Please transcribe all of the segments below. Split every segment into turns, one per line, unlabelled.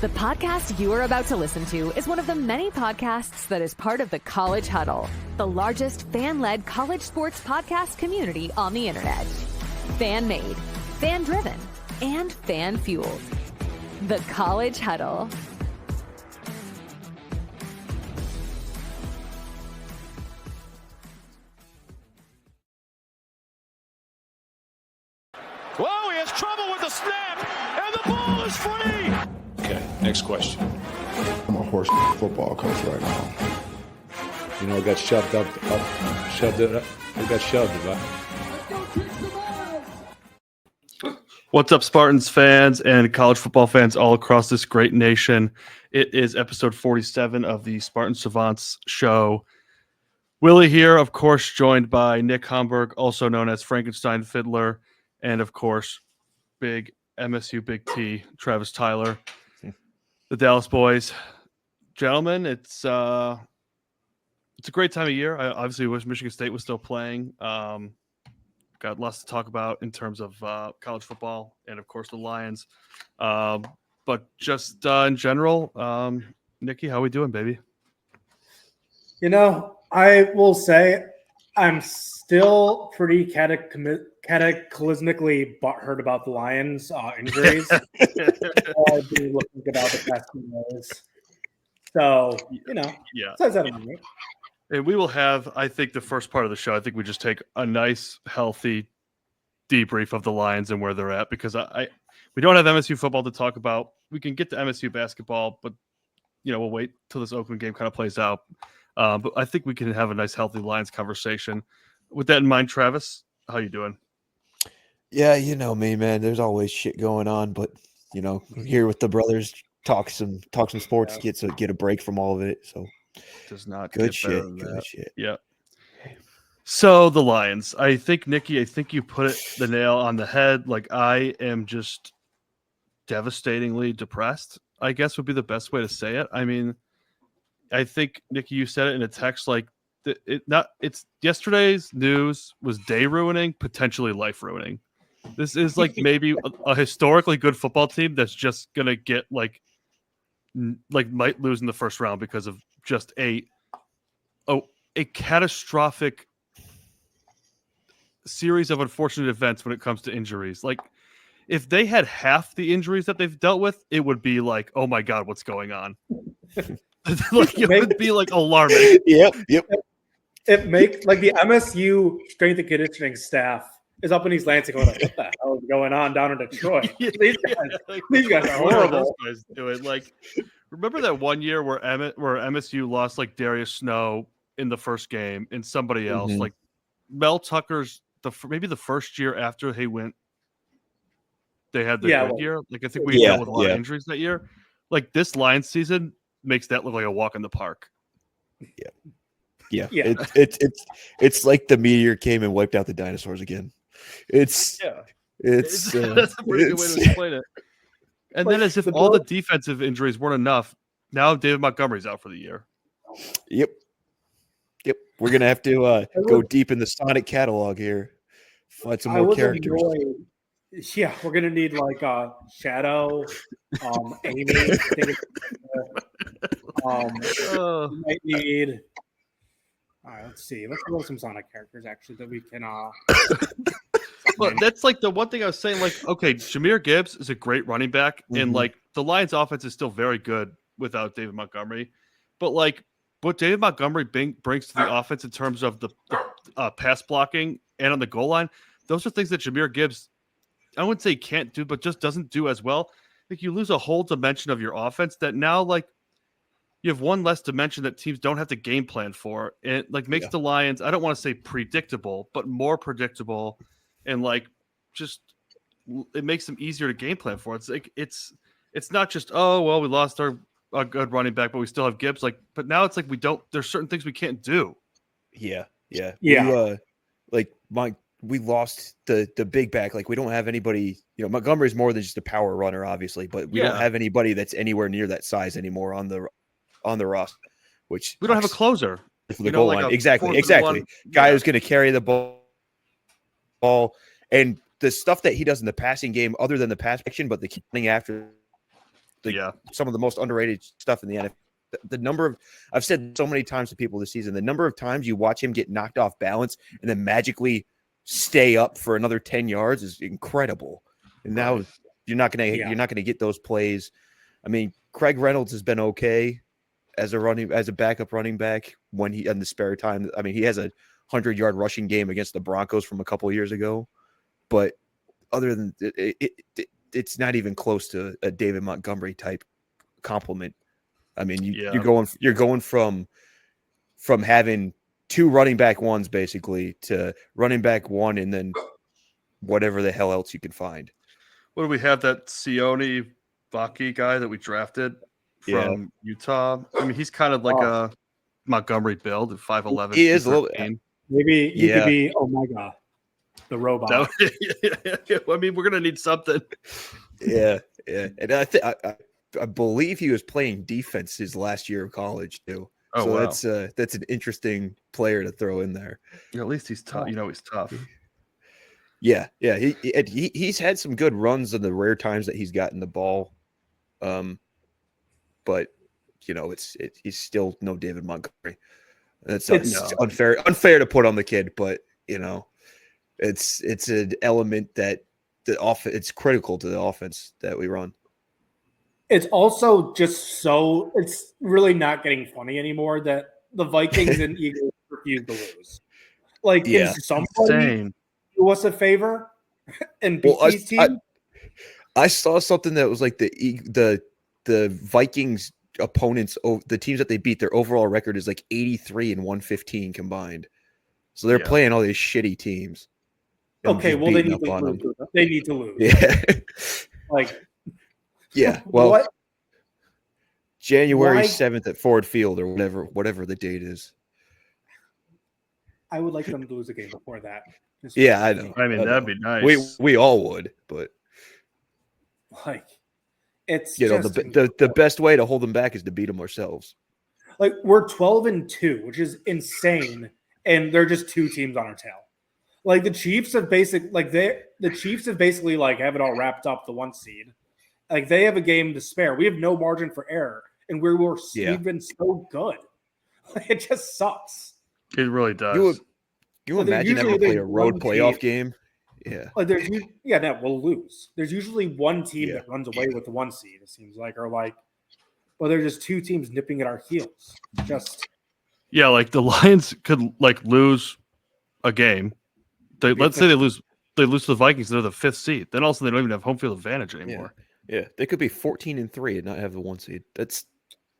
The podcast you are about to listen to is one of the many podcasts that is part of the College Huddle, the largest fan-led college sports podcast community on the internet. Fan-made, fan-driven, and fan-fueled. The College Huddle.
Whoa, he has trouble with the snap, and the ball is free!
Okay, next question.
I'm a horse football coach right now.
You know, it got shoved up. It got shoved.
What's up, Spartans fans and college football fans all across this great nation? It is episode 47 of the Spartan Savants show. Willie here, of course, joined by Nick Homburg, also known as Frankenstein Fiddler, and of course, big MSU Big T, Travis Tyler, the Dallas boys. Gentlemen, it's a great time of year. I obviously wish Michigan State was still playing. Got lots to talk about in terms of college football and, of course, the Lions. But just in general, Nikki, how we doing, baby?
You know, I will say I'm still pretty cataclysmically butthurt about the Lions' injuries. I've been looking about the past few days. So, you know, says that on me.
And we will have, I think, the first part of the show. I think we just take a nice, healthy debrief of the Lions and where they're at, because we don't have MSU football to talk about. We can get to MSU basketball, but we'll wait till this Oakland game kind of plays out. But I think we can have a nice, healthy Lions conversation. With that in mind, Travis, how you doing?
Yeah, you know me, man. There's always shit going on, but here with the brothers, talk some sports, get a break from all of it. So
does not
good
get better
shit.
than
Good
that.
shit.
Yeah. So the Lions, I think, Nikki, you put the nail on the head. Like, I am just devastatingly depressed, I guess would be the best way to say it. I mean, I think, Nikki, you said it in a text, like, it's yesterday's news was day ruining, potentially life ruining. This is like maybe a historically good football team that's just gonna get like might lose in the first round because of just a catastrophic series of unfortunate events when it comes to injuries. Like, if they had half the injuries that they've dealt with, it would be like, oh my God, what's going on? Like, it would be like alarming.
Yep.
It makes like the MSU strength and conditioning staff is up in East Lansing going, like, what the hell is going on down in Detroit? These guys are horrible.
Those guys do it. Like, remember that one year where MSU lost like Darius Snow in the first game and somebody else, like Mel Tucker's maybe the first year after they had their good year. Like, I think we dealt with a lot of injuries that year. Like, this Lions season makes that look like a walk in the park.
Yeah. It's like the meteor came and wiped out the dinosaurs again. It's
that's a pretty good way to explain it. And then, as if all the defensive injuries weren't enough, now David Montgomery's out for the year.
Yep. We're gonna have to go deep in the Sonic catalog here, find some more characters.
We're gonna need like Shadow, Amy. We might need. All right, let's see. Let's go with some Sonic characters actually that we can.
Well, that's like the one thing I was saying. Like, okay, Jahmyr Gibbs is a great running back, and like the Lions' offense is still very good without David Montgomery. But like, what David Montgomery brings to the offense in terms of the pass blocking and on the goal line, those are things that Jahmyr Gibbs, I wouldn't say can't do, but just doesn't do as well. Like, you lose a whole dimension of your offense that now, like, you have one less dimension that teams don't have to game plan for. It like makes the Lions, I don't want to say predictable, but more predictable, and like just it makes them easier to game plan for. It's like it's not just, oh well, we lost our good running back, but we still have Gibbs. Like, but now it's like there's certain things we can't do.
Yeah. We lost the big back. Like, we don't have anybody. Montgomery's more than just a power runner, obviously, but we don't have anybody that's anywhere near that size anymore on the roster. Which
we don't have a closer
for the goal line. Exactly. Guy who's going to carry the ball and the stuff that he does in the passing game, other than the pass action, but the running after some of the most underrated stuff in the NFL. The number of I've said so many times to people this season, the number of times you watch him get knocked off balance and then magically stay up for another 10 yards is incredible. And now you're not gonna get those plays. I mean, Craig Reynolds has been okay as a backup running back when he in the spare time. I mean, he has a 100-yard rushing game against the Broncos from a couple of years ago, but other than it's not even close to a David Montgomery type compliment. I mean, you're going from having two running back ones basically to running back one and then whatever the hell else you can find.
What do we have? That Sione Vaki guy that we drafted from Utah. I mean, he's kind of like a Montgomery build at 5'11".
He is a little.
Maybe he could be Omega, the robot.
I mean, we're gonna need something.
Yeah. And I believe he was playing defense his last year of college too.
Oh,
so
wow.
that's an interesting player to throw in there.
Yeah, at least he's tough. He's tough.
Yeah. He's had some good runs in the rare times that he's gotten the ball, but he's still no David Montgomery. It's unfair to put on the kid, but it's an element that it's critical to the offense that we run.
It's also just it's really not getting funny anymore that the Vikings and Eagles refuse to lose. Like, can somebody do us a favor and beat these teams?
I saw something that was like the Vikings opponents, the teams that they beat, their overall record is like 83-115 combined. So they're playing all these shitty teams.
Okay, well they need to lose. They need to lose.
Yeah. Yeah, well,
what?
January 7th at Ford Field or whatever the date is.
I would like them to lose a game before that.
Yeah, I know.
I mean, that'd be nice.
We all would, but
it's
the best way to hold them back is to beat them ourselves.
Like, we're 12-2, which is insane, and they're just two teams on our tail. Like, the Chiefs have basically have it all wrapped up, the 1 seed. Like, they have a game to spare. We have no margin for error, and we've been so good. It just sucks.
It really does.
You imagine having to play a road playoff game? Yeah.
We'll lose. There's usually one team that runs away with the 1 seed, it seems like, there's just two teams nipping at our heels.
Like the Lions could lose a game. Let's say they lose to the Vikings, they're the 5th seed. Then also they don't even have home field advantage anymore.
Yeah, they could be 14-3 and not have the 1 seed. That's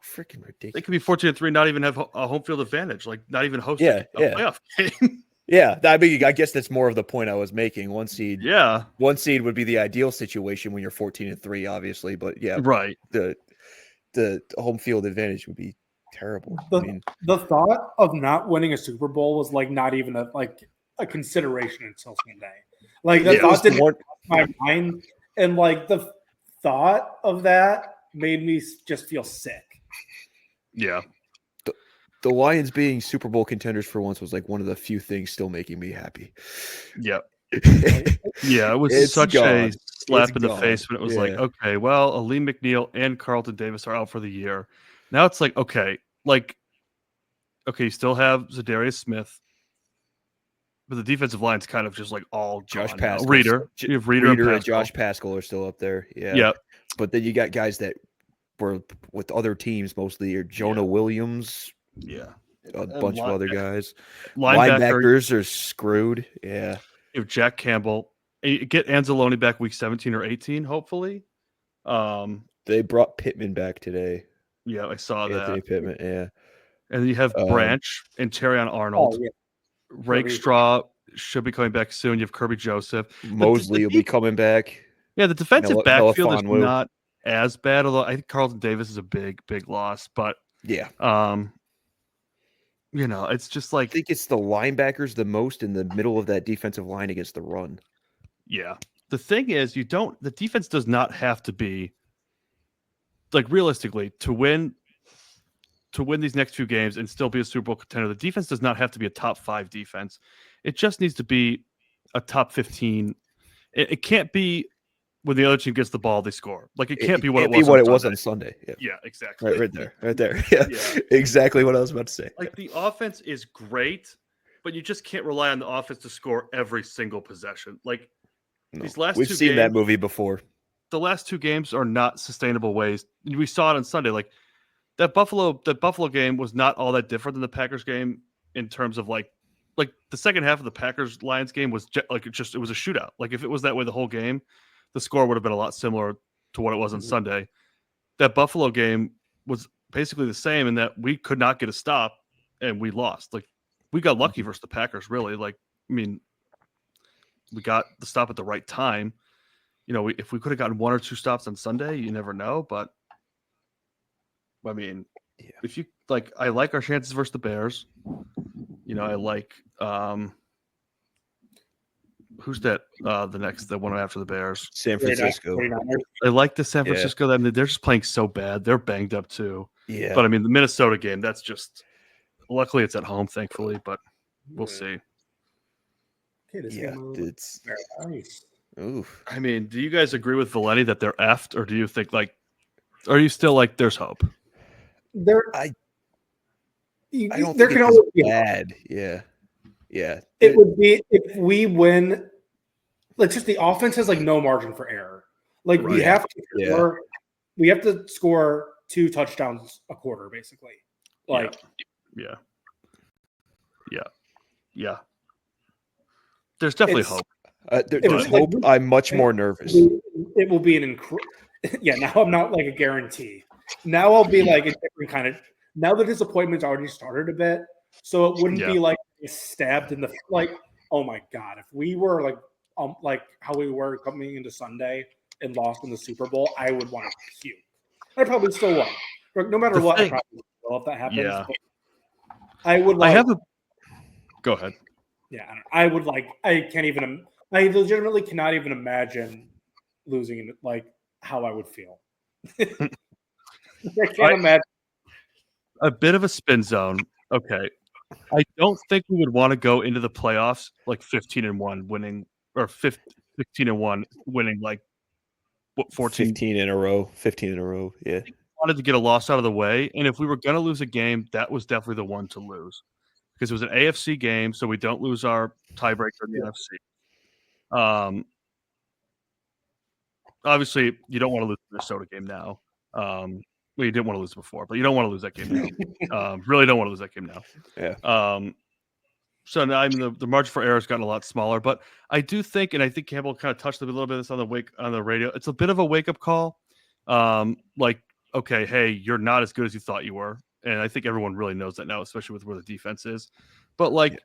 freaking ridiculous.
They could be 14-3, not even have a home field advantage, like not even host a playoff game.
Yeah, I mean, I guess that's more of the point I was making. 1 seed.
Yeah.
1 seed would be the ideal situation when you're 14-3, obviously. But yeah,
right.
The home field advantage would be terrible.
The thought of not winning a Super Bowl was not even a consideration until Sunday. The thought didn't cross my mind, and the thought of that made me just feel sick.
Yeah.
The Lions being Super Bowl contenders for once was one of the few things still making me happy.
Yeah. Yeah, it was such a slap in the face when it was okay, well, Aleem McNeil and Carlton Davis are out for the year. Now it's okay, you still have Zadarius Smith, but the defensive line's kind of just all
Josh
gone
Pascal.
Reader
and Josh Pascal are still up there. Yeah.
Yep.
But then you got guys that were with other teams mostly, or Jonah Williams.
Yeah.
A bunch of other guys.
Linebackers
are screwed. Yeah.
You have Jack Campbell. You get Anzalone back week 17 or 18, hopefully.
They brought Pittman back today.
Yeah, I saw
Anthony
that.
Pittman, yeah.
And then you have Branch and Terrion Arnold.
Oh, yeah.
Rakestraw should be coming back soon. You have Kirby Joseph.
Mosley will be coming back.
Yeah, the defensive backfield is
Melifonwu.
not as bad, although I think Carlton Davis is a big loss. But
yeah,
it's just
I think it's the linebackers the most in the middle of that defensive line against the run.
Yeah. The thing is, the defense does not have to be realistically to win these next few games and still be a Super Bowl contender. The defense does not have to be a top 5 defense. It just needs to be a top 15. It can't be when the other team gets the ball, they score. Like it can't be what
can't
it was.
be what
on
it was
Sunday.
on Sunday. Yeah,
Yeah, exactly.
right there. Yeah,
Yeah.
exactly what I was about to say.
Like the offense is great, but you just can't rely on the offense to score every single possession. Like
No.
these last
We've
two
seen
games,
that movie before.
the last two games are not sustainable ways. We saw it on Sunday. Like that Buffalo game was not all that different than the Packers game in terms of like the second half of the Packers Lions game was it was a shootout. Like if it was that way the whole game, the score would have been a lot similar to what it was on Sunday. That Buffalo game was basically the same in that we could not get a stop and we lost. Like we got lucky versus the Packers, really. Like, I mean, we got the stop at the right time. You know, if we could have gotten one or two stops on Sunday, you never know. But I mean, if you like, I like our chances versus the Bears. You know, I like who's that? The one after the Bears,
San Francisco.
49ers.
I like the San Francisco. I mean, they're just playing so bad. They're banged up too.
Yeah,
But I mean, the Minnesota game, that's just luckily it's at home, thankfully. But we'll see.
Okay, this
yeah,
game
it's
very nice.
oof.
I mean, do you guys agree with Valenti that they're effed, or do you think like, are you still like there's hope?
I don't
there
think
can
it's
always be hope.
bad. Yeah.
It would be if we win. Like just the offense has like no margin for error. Like we
Right.
have to score. We have to score 2 touchdowns a quarter, basically. Like
Yeah. There's definitely
It's-
hope.
There's hope. I'm much more nervous.
it will be an yeah. Now I'm not like a guarantee. Now I'll be like a different kind of. Now the disappointment's already started a bit, so it wouldn't be like stabbed in the like. Oh my god! If we were like how we were coming into Sunday and lost in the Super Bowl, I would want to puke. I probably still would. No matter what, I probably will if that happens.
Yeah.
But I would. Like,
Go ahead.
Yeah, I would like. I can't even. I legitimately cannot even imagine losing. Like how I would feel. I can't imagine.
A bit of a spin zone. Okay. I don't think we would want to go into the playoffs like 15-1 winning or 16-1 winning like what 14
15 in a row. 15 in a row. Yeah.
wanted to get a loss out of the way. And if we were going to lose a game, that was definitely the one to lose because it was an AFC game. So we don't lose our tiebreaker in the NFC. Obviously, you don't want to lose the Minnesota game now. Well, you didn't want to lose before, but you don't want to lose that game now. Really don't want to lose that game now.
Yeah.
So now I mean the margin for error has gotten a lot smaller, but I do think, and I think Campbell kind of touched a little bit of this on the radio. It's a bit of a wake up call. Like, okay, hey, you're not as good as you thought you were, and I think everyone really knows that now, especially with where the defense is. But like,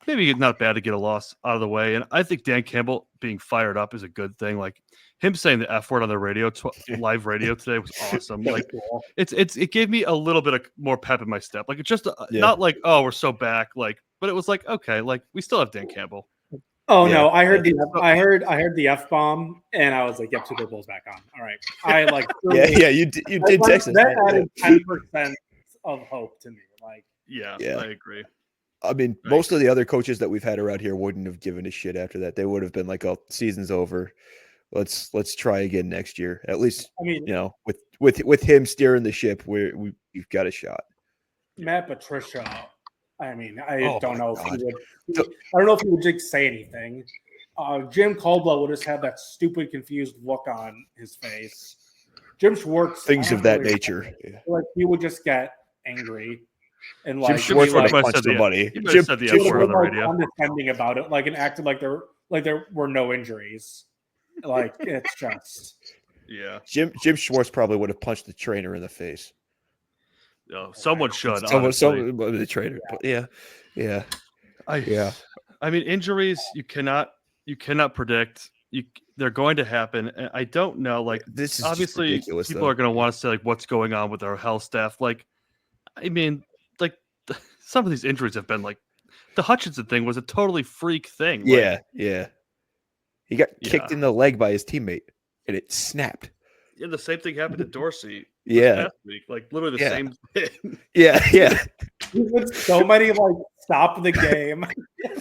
maybe it's not bad to get a loss out of the way, and I think Dan Campbell being fired up is a good thing. Like him saying the F word on the radio, live radio today was awesome. Like it gave me a little bit of more pep in my step. Like it's just not like, oh, we're so back. Like, but it was like, okay, like we still have Dan Campbell.
Oh no, I heard the F bomb, and I was like, "Yep, Super Bowl's back on." All right, I like.
You did text us.
That added 10% of hope to me. Like,
yeah, I agree.
I mean, most of the other coaches that we've had around here wouldn't have given a shit after that. They would have been like, "Oh, season's over. Let's try again next year." At least,
I mean,
you know, with him steering the ship, we've got a shot.
Matt Patricia. I mean, I don't know if he would. I don't know if he would just say anything. Jim Caldwell would just have that stupid, confused look on his face. Jim Schwartz,
Things of that nature.
Like he would just get angry and like
Jim Schwartz would have punched somebody.
Jim said the F word on the radio.
Condescending about it, like and acted like there were no injuries. Like it's just
Jim Schwartz probably would have punched the trainer in the face.
No, someone should.
Someone the trainer. Yeah.
I mean, injuries you cannot predict. They're going to happen. And I don't know. Like
this is
obviously people are going to want to say like what's going on with our health staff. Like, I mean, like some of these injuries have been like the Hutchinson thing was a totally freak thing.
Yeah. He got kicked in the leg by his teammate, and it snapped.
Yeah, the same thing happened to Dorsey.
Yeah,
last week. Like literally the same thing.
Yeah.
He did so many like stop the game.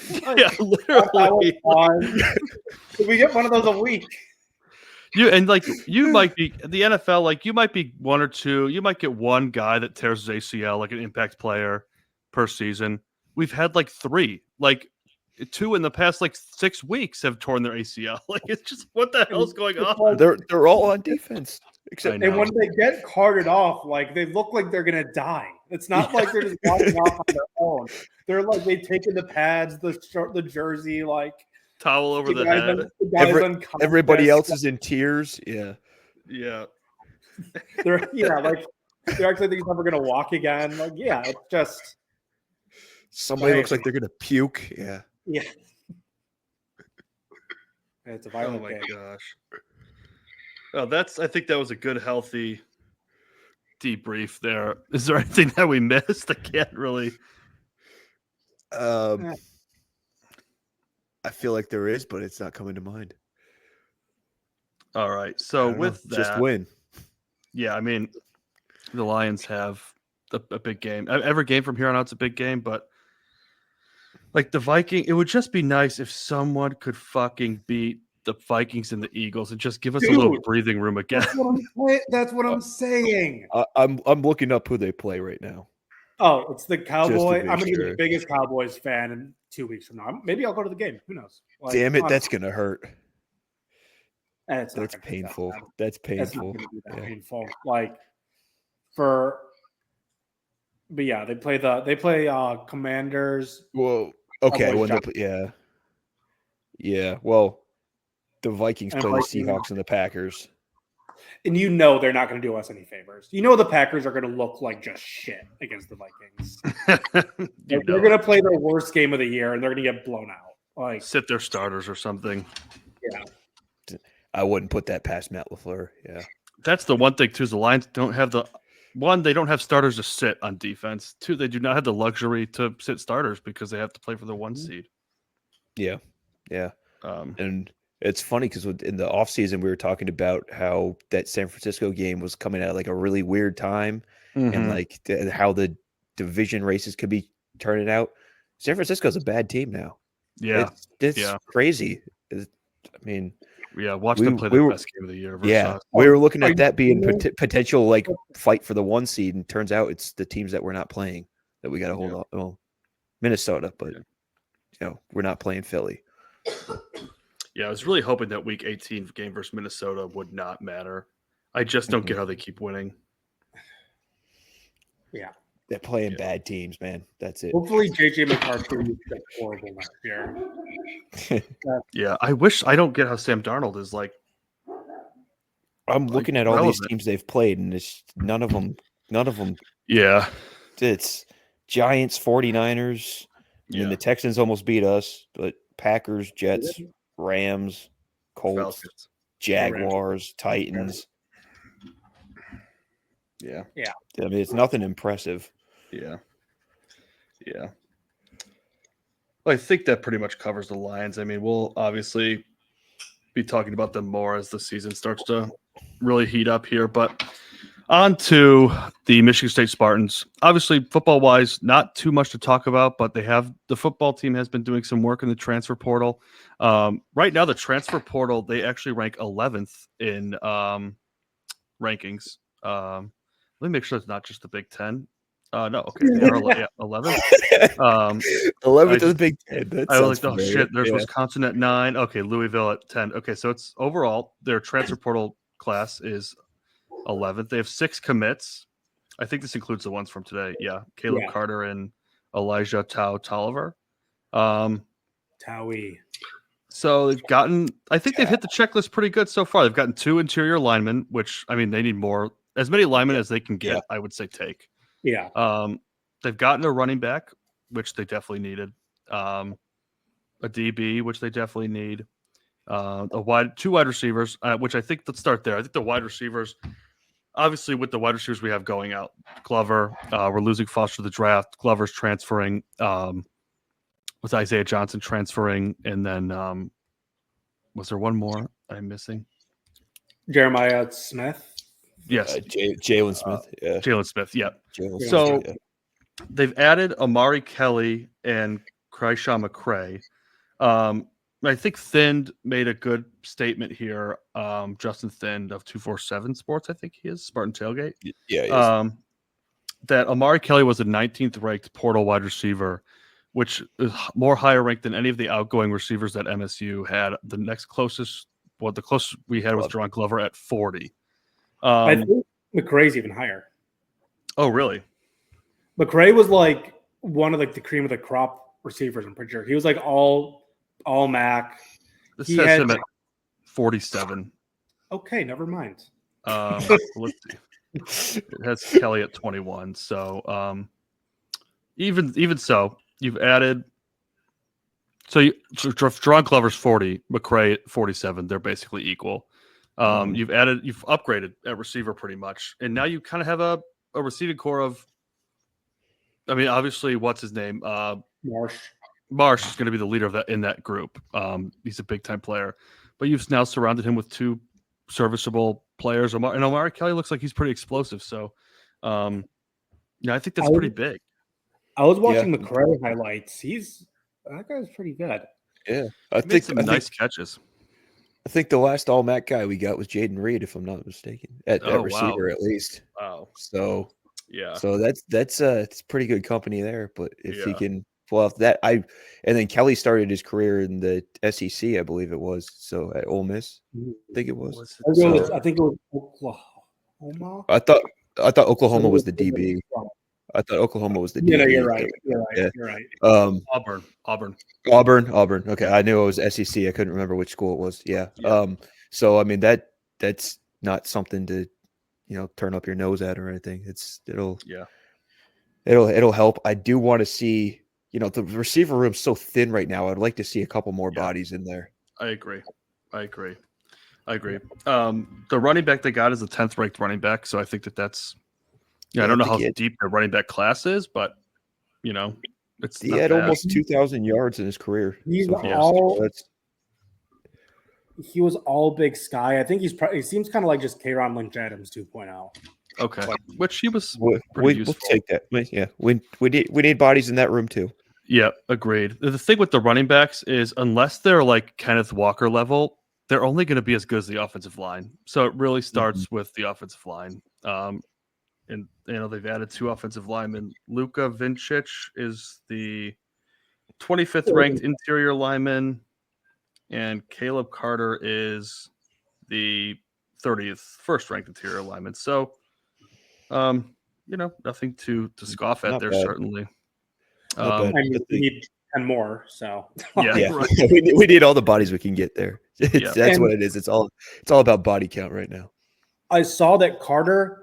Yeah, literally.
We get one of those a week.
You might be the NFL, like you might be one or two, you might get one guy that tears his ACL, like an impact player per season. We've had like 3, like 2 in the past like 6 weeks have torn their ACL. Like it's just what the hell's going on?
They're all on defense. Except
And when they get carted off, like they look like they're gonna die. It's not like they're just walking off on their own. They're like they've taken the pads, the shirt, the jersey, like
Towel over the head.
Everybody else is in tears. Yeah.
They're like they're actually think he's never gonna walk again. Like, yeah, it's just
somebody looks like they're gonna puke. Yeah.
Yeah. It's a violent
Oh my
game.
gosh. Oh, I think that was a good, healthy debrief there. Is there anything that we missed? I can't really.
I feel like there is, but it's not coming to mind.
All right. So with that,
just win.
Yeah, I mean, the Lions have a big game. Every game from here on out is a big game, but like the Viking, it would just be nice if someone could fucking beat the Vikings and the Eagles and just give us a little breathing room again.
That's what I'm saying.
I'm looking up who they play right now.
Oh, it's the Cowboy. I'm gonna be
sure.
the biggest Cowboys fan in 2 weeks from now. Maybe I'll go to the game. Who knows? Like,
Damn it, that's gonna hurt.
That's
painful. That's painful.
Painful. Like but yeah, they play Commanders.
Well, okay.
Cowboys,
yeah. Well, the Vikings
And
play the
Vikings.
Seahawks and the Packers.
And you know they're not going to do us any favors. You know the Packers are going to look like just shit against the Vikings. They're going to play their worst game of the year, and they're going to get blown out. Like
sit their starters or something.
Yeah,
I wouldn't put that past Matt LaFleur. Yeah,
that's the one thing too. Is the Lions don't have they don't have starters to sit on defense. 2, they do not have the luxury to sit starters because they have to play for the 1 seed.
Yeah. And it's funny because in the offseason, we were talking about how that San Francisco game was coming at like a really weird time and like how the division races could be turning out. San Francisco's a bad team now.
Yeah.
It's crazy.
Watch them play the best game of the year.
We were looking at that being potential like fight for the 1 seed, and turns out it's the teams that we're not playing that we got to hold on. Well, Minnesota, but we're not playing Philly.
Yeah, I was really hoping that Week 18 game versus Minnesota would not matter. I just don't get how they keep winning.
Yeah,
they're playing bad teams, man. That's it.
hopefully JJ McCarthy is horrible next year.
Yeah, I don't get how Sam Darnold is like.
I'm looking at all these teams they've played, and it's none of them.
Yeah,
it's Giants, 49ers. And the Texans almost beat us, but Packers, Jets, Rams, Colts,
Falcons.
Jaguars, Titans.
Yeah.
I mean, it's nothing impressive.
Yeah. Well, I think that pretty much covers the Lions. I mean, we'll obviously be talking about them more as the season starts to really heat up here, but on to the Michigan State Spartans. Obviously, football-wise, not too much to talk about, but the football team has been doing some work in the transfer portal. Right now, the transfer portal, they actually rank 11th in rankings. Let me make sure it's not just the Big Ten. No, okay, they are 11th.
11th is Big Ten.
I was like, oh shit, there's Wisconsin at 9. Okay, Louisville at 10. Okay, so it's overall their transfer portal class is 11th. They have 6 commits. I think this includes the ones from today. Yeah, Caleb Carter and Elijah Tolliver.
Towie.
So they've gotten. I think they've hit the checklist pretty good so far. They've gotten 2 interior linemen, which I mean they need more. As many linemen as they can get, I would say take.
Yeah.
They've gotten a running back, which they definitely needed. A DB, which they definitely need. 2 wide receivers, which I think let's start there. I think the wide receivers, obviously with the wide receivers we have going out, Glover, we're losing Foster to the draft. Glover's transferring, with Isaiah Johnson transferring, and then was there one more I'm missing?
Jeremiah Smith.
Yes,
Jalen Smith.
Jalen Smith. Yeah.
So
they've added Amari Kelly and Cryshawn McCray. I think Thind made a good statement here. Justin Thind of 247 Sports, I think he is, Spartan Tailgate.
Yeah,
That Amari Kelly was the 19th ranked portal wide receiver, which is more higher ranked than any of the outgoing receivers that MSU had. The closest we had was Jerron Glover at 40.
I think McRae's even higher.
Oh, really?
McRae was like one of like the cream of the crop receivers. I'm pretty sure he was like all MAC.
This
He
says
had-
him at 47.
Okay, never mind.
Let's see. It has Kelly at 21. So even so, you've added. So Jerron Glover's 40, McRae at 47. They're basically equal. You've upgraded at receiver pretty much, and now you kind of have a receiving core of. I mean, obviously, what's his name? Marsh is going to be the leader of that in that group. He's a big time player, but you've now surrounded him with two serviceable players. And Omari Kelly looks like he's pretty explosive. So, I think that's pretty big.
I was watching McRae highlights. That guy's pretty good.
Yeah,
I think some nice catches.
I think the last All MAC guy we got was Jaden Reed, if I'm not mistaken, at receiver at least.
Wow.
So
yeah,
so it's pretty good company there. But if he can pull off that, and then Kelly started his career in the SEC, I believe it was. So at Ole Miss, I think it was.
I think it was Oklahoma.
I thought Oklahoma was the DB. I thought Oklahoma was the DB.
Yeah, you're right. You're right.
Auburn. Okay, I knew it was SEC. I couldn't remember which school it was. Yeah. So I mean that's not something to turn up your nose at or anything. It'll help. I do want to see the receiver room's so thin right now. I'd like to see a couple more bodies in there.
I agree. The running back they got is the 10th ranked running back, so I think that's. I don't know how deep their running back class is, but it's.
He had almost 2,000 yards in his career.
He was all Big Sky. I think he seems kind of like just K'Ron Lynch Adams 2.0.
Okay, which he was.
We'll take that. Yeah, we need bodies in that room too.
Yeah, agreed. The thing with the running backs is unless they're like Kenneth Walker level, they're only going to be as good as the offensive line. So it really starts with the offensive line. And they've added 2 offensive linemen. Luka Vincic is the 25th ranked interior lineman, and Caleb Carter is the 31st ranked interior lineman. So, nothing to scoff at there, certainly.
We need 10 more. So
yeah.
Right. we need all the bodies we can get there. That's what it is. It's all about body count right now.
I saw that Carter.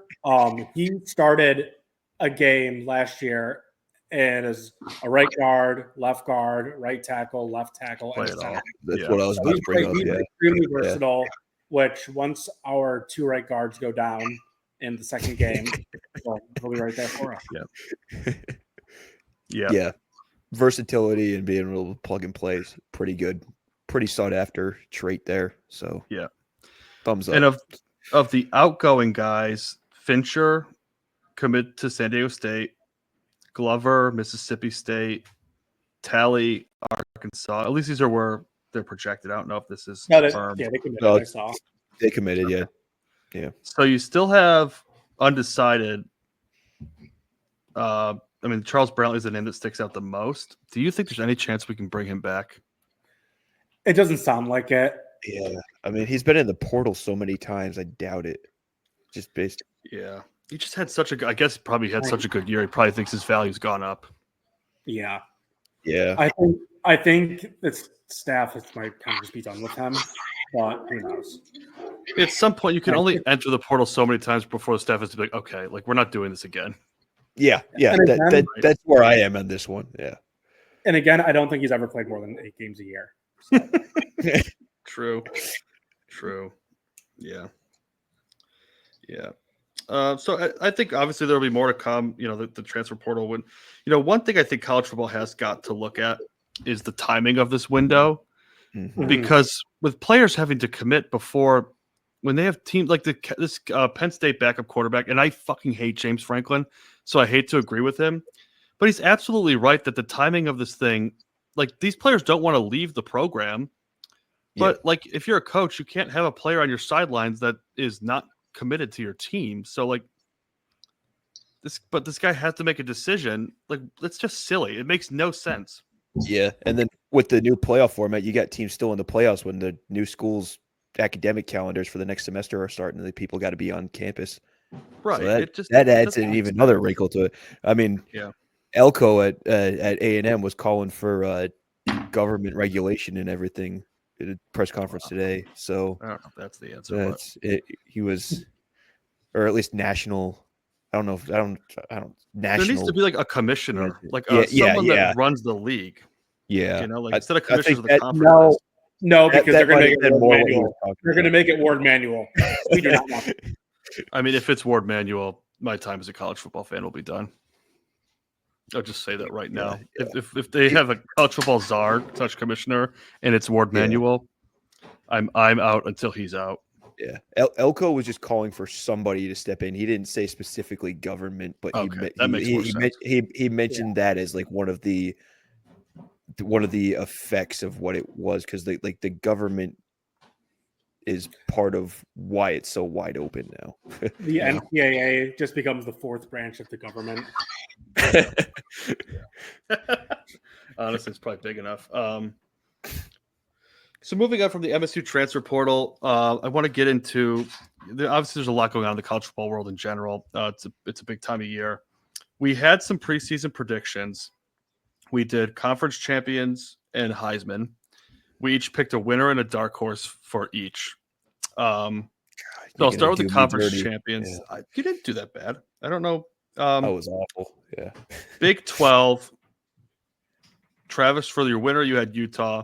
He started a game last year and as a right guard, right tackle, left tackle, and center.
That's what I was about to bring up.
He's extremely versatile. Which once our 2 right guards go down in the second game, he'll be right there for us.
Yeah. Versatility and being able to plug and play is pretty good, pretty sought after trait there. So thumbs up.
And of the outgoing guys. Fincher commit to San Diego State, Glover, Mississippi State, Talley, Arkansas. At least these are where they're projected. I don't know if this is confirmed.
They committed. I saw.
They committed, yeah.
So you still have undecided. Charles Brantley is the name that sticks out the most. Do you think there's any chance we can bring him back?
It doesn't sound like it.
Yeah, I mean he's been in the portal so many times. I doubt it. Just based.
Yeah, he just had such a. I guess probably had such a good year. He probably thinks his value's gone up.
Yeah.
I
think this staff might kind of just be done with him, but who knows?
At some point, you can only enter the portal so many times before the staff is to be like, okay, like we're not doing this again.
Yeah. That's where I am on this one. Yeah.
And again, I don't think he's ever played more than 8 games a year. So.
True. Yeah. So I think obviously there will be more to come. The transfer portal. One thing I think college football has got to look at is the timing of this window, because with players having to commit before, when they have teams like this Penn State backup quarterback, and I fucking hate James Franklin, so I hate to agree with him, but he's absolutely right that the timing of this thing, like these players don't want to leave the program But like, if you're a coach, you can't have a player on your sidelines that is not committed to your team. So like this guy has to make a decision. Like, that's just silly. It makes no sense.
Yeah, and then with the new playoff format, you got teams still in the playoffs when the new schools' academic calendars for the next semester are starting, and the people got to be on campus.
Right.
So that adds an even another wrinkle to it. I mean, Elko at A&M was calling for government regulation and everything at a press conference today. So
I don't know if that's the answer.
That's it. He was, or at least national. I don't know. If, I don't. National.
There needs to be like a commissioner, like someone that runs the league.
Yeah,
you know, like instead of commissioners of the conference.
No, because they're going to make it Ward Manual. They're going to make it Ward Manual. We do not want it.
I mean, if it's Ward Manual, my time as a college football fan will be done. I'll just say that right now.
Yeah.
If they have a college football czar / commissioner and it's Ward Manual, I'm out until he's out.
Yeah, Elko was just calling for somebody to step in. He didn't say specifically government, but he mentioned that as like one of the effects of what it was, because the government is part of why it's so wide open now.
The NCAA just becomes the fourth branch of the government.
Honestly, it's probably big enough. So moving on from the MSU transfer portal, I want to get into obviously there's a lot going on in the college football world in general. It's a big time of year. We had some preseason predictions. We did conference champions and Heisman. We each picked a winner and a dark horse for each. So I'll start with the conference champions.
Yeah.
You didn't do that bad. I don't know.
That was awful. Yeah.
Big 12. Travis, for your winner, you had Utah.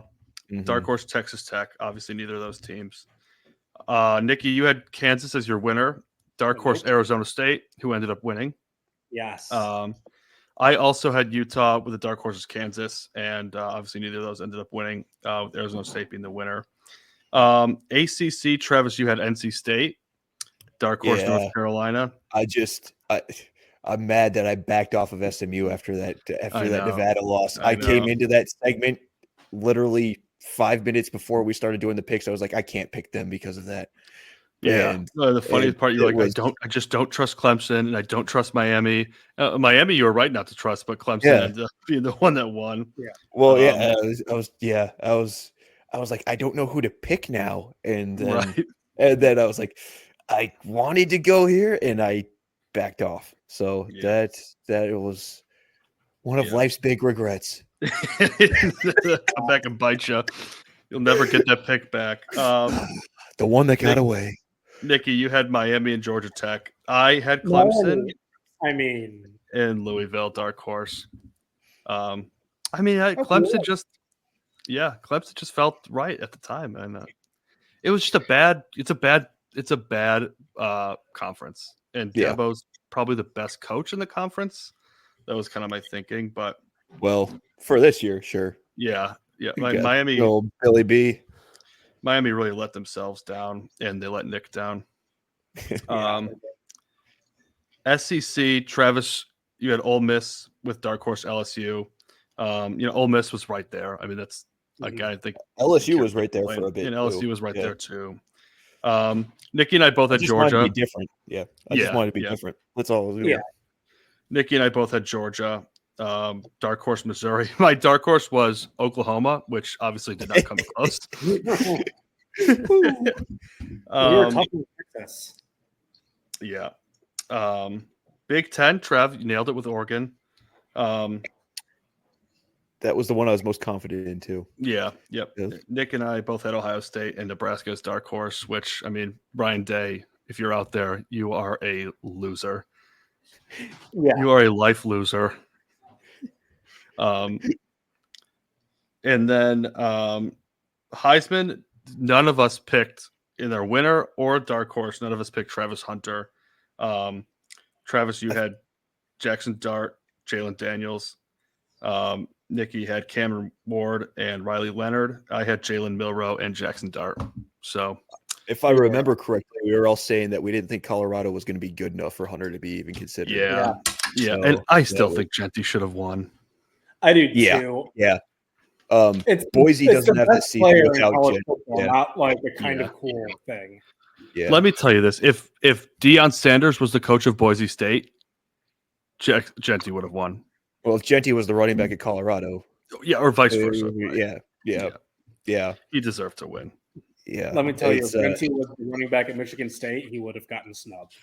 Mm-hmm.
Dark horse, Texas Tech. Obviously, neither of those teams. Nikki, you had Kansas as your winner. Dark horse, Arizona State, who ended up winning.
Yes.
I also had Utah with the dark horses, Kansas, and obviously neither of those ended up winning, with Arizona State being the winner. ACC, Travis, you had NC State. Dark horse, North Carolina.
I'm mad that I backed off of SMU after that Nevada loss. I came into that segment literally 5 minutes before we started doing the picks. I was like, I can't pick them because of that.
Yeah. The funniest part, you're like, I just don't trust Clemson, and I don't trust Miami. Miami, you were right not to trust, but Clemson ended up being the one that won.
Yeah.
Well, I was like, I don't know who to pick now, and then I was like, I wanted to go here, and I backed off. So that was one of life's big regrets.
Come back and bite you. You'll never get that pick back.
The one that got away.
Nikki, you had Miami and Georgia Tech. I had Clemson. And Louisville, dark horse. Clemson just felt right at the time, and it was just it's a bad conference. And Dabo's probably the best coach in the conference. That was kind of my thinking, but
for this year, sure.
Yeah. Miami,
old Billy B.
Miami really let themselves down, and they let Nick down. SEC, Travis, you had Ole Miss with dark horse LSU. Ole Miss was right there. I mean, that's a guy I think
LSU was right there for a bit,
and LSU was right there too. Nikki and I both had Georgia.
Wanted to be different. Yeah, I just wanted to be different. That's all. Yeah.
Nikki and I both had Georgia. Dark horse Missouri. My dark horse was Oklahoma, which obviously did not come close.
We were tough in Texas.
Yeah. Big Ten, Trev, you nailed it with Oregon.
That was the one I was most confident in too.
Yeah. Yep. Yeah. Nick and I both had Ohio State and Nebraska's dark horse, which, I mean, Brian Day, if you're out there, you are a loser. Yeah. You are a life loser. And then Heisman, none of us picked in their winner or dark horse. None of us picked Travis Hunter. Travis, you had Jackson Dart, Jalen Daniels. Nikki had Cameron Ward and Riley Leonard. I had Jalen Milroe and Jackson Dart. So,
if I remember correctly, we were all saying that we didn't think Colorado was going to be good enough for Hunter to be even considered.
Yeah. So, and I still think Genty should have won.
I do too.
Yeah. Boise doesn't
the
have the
best
season
player in
without
college
Jen.
football,
Yeah.
not like a kind
Yeah.
of cool thing.
Yeah.
Let me tell you this: if Deion Sanders was the coach of Boise State, Genty would have won.
Well, if Genty was the running back at Colorado,
Yeah, or vice versa.
yeah.
He deserved to win.
Yeah.
Let me tell you,
It's,
if Genty was the running back at Michigan State, he would have gotten snubbed.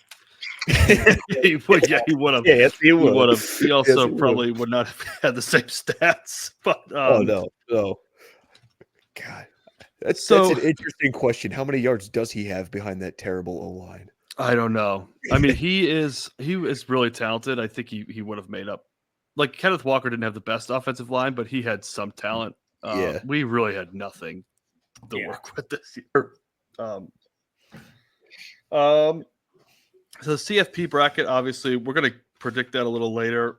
he would have.
Yeah, yes, he
He
would.
would have. He also
Yes, he would.
probably would not have had the same stats. But
Oh no. God, that's an interesting question. How many yards does he have behind that terrible O line?
I don't know. I mean, he is really talented. I think he would have made up. Like Kenneth Walker didn't have the best offensive line, but he had some talent.
Yeah.
We really had nothing to work with this year. So the CFP bracket, obviously, we're going to predict that a little later.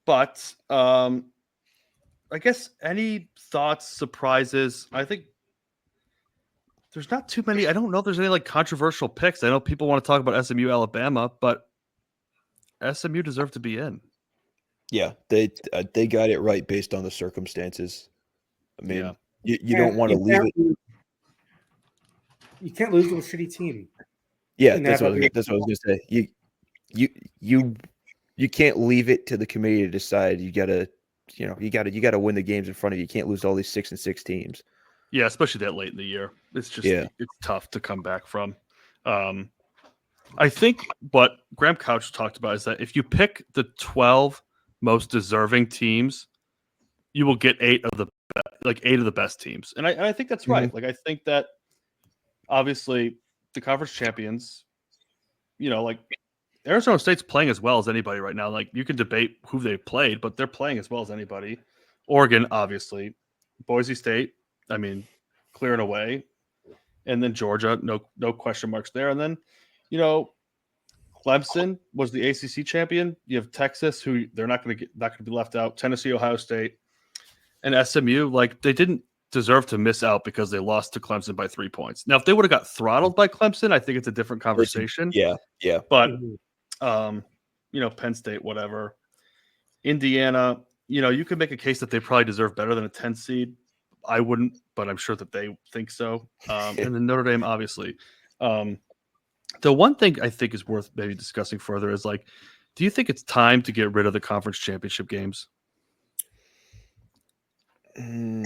But I guess any thoughts, surprises? I think there's not too many. I don't know if there's any like controversial picks. I know people want to talk about SMU, Alabama, but SMU deserved to be in.
Yeah, they got it right based on the circumstances. I mean, you don't want to leave it.
You can't lose to a shitty team.
Yeah, that's what I was going to say. You can't leave it to the committee to decide. You gotta win the games in front of you. You can't lose to all these 6-6 teams.
Yeah, especially that late in the year. It's just it's tough to come back from. I think what Graham Couch talked about is that if you pick the 12 most deserving teams, you will get 8 of the best teams, and I think that's right. Like I think that obviously the conference champions, like Arizona State's playing as well as anybody right now. Like you can debate who they played, but they're playing as well as anybody. Oregon, obviously, Boise State. I mean, clearing away, and then Georgia, no question marks there. And then, Clemson was the ACC champion. You have Texas, who they're not going to be left out. Tennessee, Ohio State, and SMU. Like they didn't deserve to miss out because they lost to Clemson by 3 points. Now, if they would have got throttled by Clemson, I think it's a different conversation.
Yeah.
But, Penn State, whatever. Indiana, you could make a case that they probably deserve better than a 10 seed. I wouldn't, but I'm sure that they think so. And then Notre Dame, obviously. The one thing I think is worth maybe discussing further is like, do you think it's time to get rid of the conference championship games?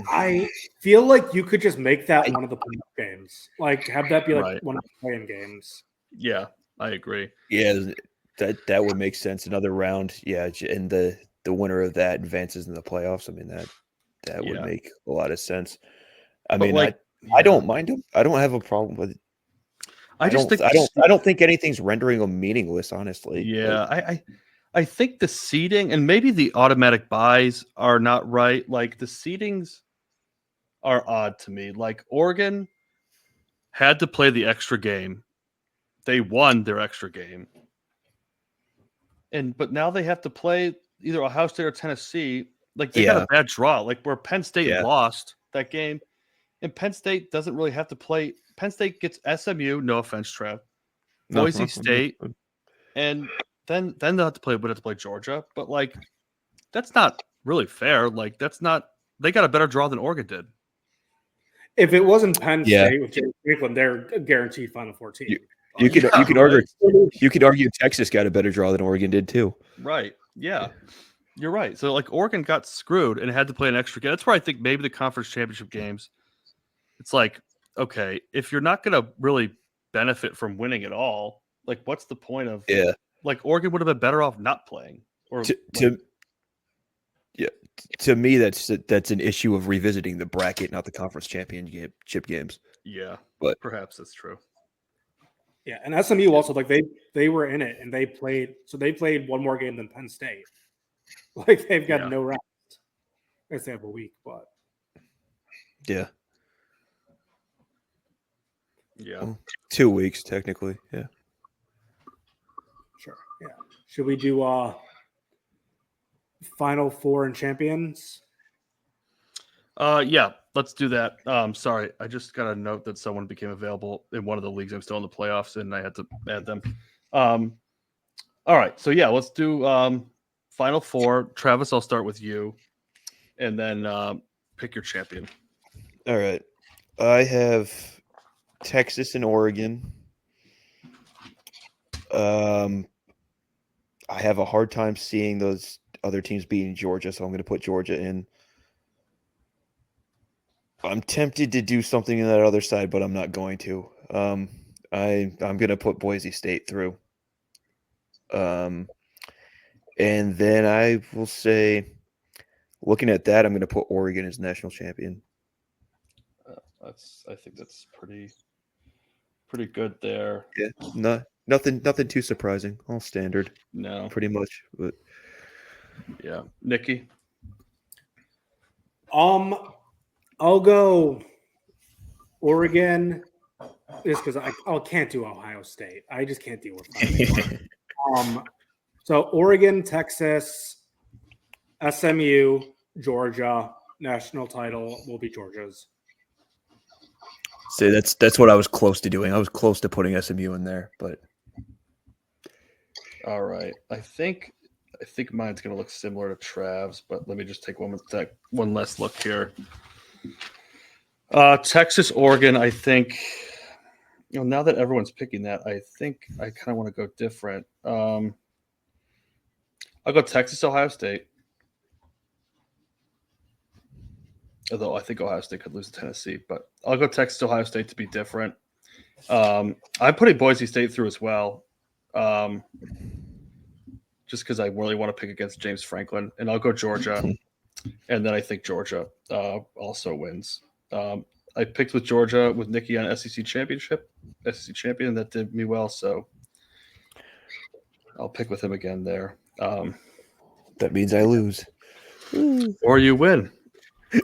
I feel like you could just make that one of the playoff games. Like have that be like one of the playing games.
Yeah, I agree.
Yeah, that would make sense. Another round. Yeah, and the winner of that advances in the playoffs. I mean that would make a lot of sense. I don't mind them. I don't have a problem with it. I don't think anything's rendering them meaningless, honestly.
Yeah, I think the seeding and maybe the automatic buys are not right. Like the seedings are odd to me. Like Oregon had to play the extra game. They won their extra game. But now they have to play either Ohio State or Tennessee. Like they got a bad draw. Like where Penn State lost that game. And Penn State doesn't really have to play. Penn State gets SMU, no offense, Trev. Boise State. And then they'll have to play Georgia. But like that's not really fair. Like that's not they got a better draw than Oregon did.
If it wasn't Penn State with James Franklin, they're a guaranteed Final Four team.
You could argue Texas got a better draw than Oregon did too.
Right. Yeah. You're right. So like Oregon got screwed and had to play an extra game. That's where I think maybe the conference championship games, it's like, okay, if you're not going to really benefit from winning at all, like what's the point of like Oregon would have been better off not playing. Or
to me that's an issue of revisiting the bracket, not the conference championship games.
Yeah,
but
perhaps that's true.
Yeah, and SMU also like they were in it and they played one more game than Penn State. Like they've got no rest. I guess they have a week, but
yeah.
Well,
2 weeks technically. Yeah.
Sure. Yeah. Should we do Final Four and champions?
Yeah, let's do that. Sorry, I just got a note that someone became available in one of the leagues. I'm still in the playoffs, and I had to add them. All right, so yeah, let's do Final Four. Travis, I'll start with you. and then pick your champion.
All right. I have Texas and Oregon. I have a hard time seeing those other teams beating Georgia, so I'm going to put Georgia in. I'm tempted to do something on that other side, but I'm not going to. I'm going to put Boise State through. And then I will say, looking at that, I'm going to put Oregon as national champion.
I think that's pretty good there.
Yeah, nothing too surprising. All standard.
No,
pretty much. But
yeah, Nikki.
I'll go Oregon just because I can't do Ohio State. I just can't deal with that anymore. So Oregon, Texas, SMU, Georgia, national title will be Georgia's.
See, that's what I was close to doing. I was close to putting SMU in there, but
All right. I think mine's going to look similar to Trav's, but let me just take one last look here. Texas, Oregon, I think, now that everyone's picking that, I think I kind of want to go different. I'll go Texas, Ohio State. Although I think Ohio State could lose to Tennessee, but I'll go Texas, Ohio State to be different. I'm putting Boise State through as well. Just because I really want to pick against James Franklin, and I'll go Georgia, and then I think Georgia also wins. I picked with Georgia with Nikki on SEC champion, and that did me well, so I'll pick with him again there.
that means I lose.
Or you win.